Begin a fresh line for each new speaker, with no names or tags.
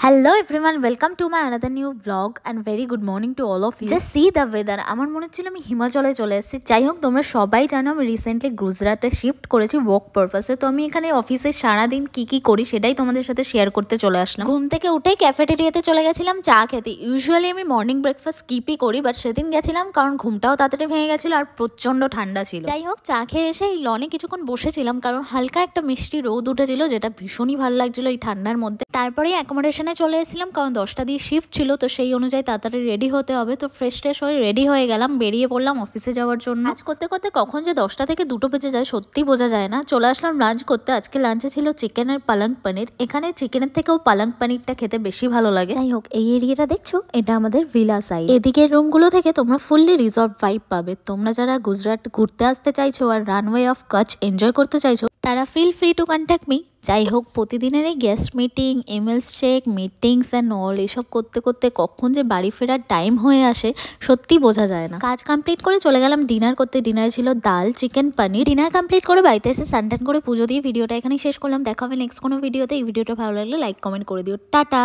Hello everyone, welcome to my another new vlog and very good morning to all of you. Just see the weather. আমার মনে হচ্ছিল আমি হিমাচলে চলে এসেছি। যাই হোক, তোমরা সবাই জানো আমি রিসেন্টলি গুজরাটে শিফট করেছি ওয়ার্ক পারপাসে। তো আমি এখানে অফিসে সারাদিন কি করি সেটাই তোমাদের সাথে শেয়ার করতে চলে আসলাম। ঘুম থেকে উঠেই ক্যাফেটেরিয়াতে চলে গেছিলাম চা খেতে। ইউজুয়ালি আমি মর্নিং ব্রেকফাস্ট স্কিপই করি, বাট সেদিন গেছিলাম কারণ ঘুমটাও তাড়াতাড়ি ভেঙে গেছিল আর প্রচন্ড ঠান্ডা ছিল। যাই হোক, চা খেয়ে এসে এই লনে কিছুক্ষণ বসেছিলাম কারণ হালকা একটা মিষ্টি রোদ উঠেছিল, যেটা ভীষণই ভালো লাগছিল এই ঠান্ডার মধ্যে। তারপরে অ্যাকোমোডেশনে চলে এসেছিলাম কারণ 10টা দিয়ে শিফট ছিল, তো সেই অনুযায়ী তাড়াতাড়ি রেডি হতে হবে। তো ফ্রেশ হয়ে রেডি হয়ে গেলাম, বেরিয়ে পড়লাম অফিসে যাওয়ার জন্য। কাজ করতে করতে কখন যে 10টা থেকে 2টো বেজে যায় সত্যি বোঝা যায় না। চলে আসলাম লাঞ্চ করতে। আজকে লাঞ্চে ছিল চিকেন আর পালং পনির। এখানে চিকেনের থেকেও পালং পনিরটা খেতে বেশি ভালো লাগে। যাই হোক, এই এরিয়াটা দেখছো, এটা আমাদের ভিলা সাইড। এদিকের রুমগুলো থেকে তোমরা ফুললি রিসর্ট ভাইব পাবে। তোমরা যারা গুজরাট ঘুরতে আসতে চাইছো আর রানওয়ে অফ কচ্ছ এনজয় করতে চাইছো, তারা feel free to contact me. যাই হোক, প্রতিদিনের এই guest meeting, emails check, meetings and all এসব করতে করতে কখন যে বাড়ি ফেরার টাইম হয়ে আসে সত্যি বোঝা যায় না। কাজ কমপ্লিট করে চলে গেলাম ডিনার করতে। ডিনারে ছিল ডাল, চিকেন, পনির। ডিনার কমপ্লিট করে বাড়িতে এসে স্নান করে পুজো দিয়ে ভিডিওটা এখানেই শেষ করলাম। দেখা হবে নেক্সট কোনো ভিডিওতে। এই ভিডিওটা ভালো লাগলে লাইক কমেন্ট করে দিও। টাটা।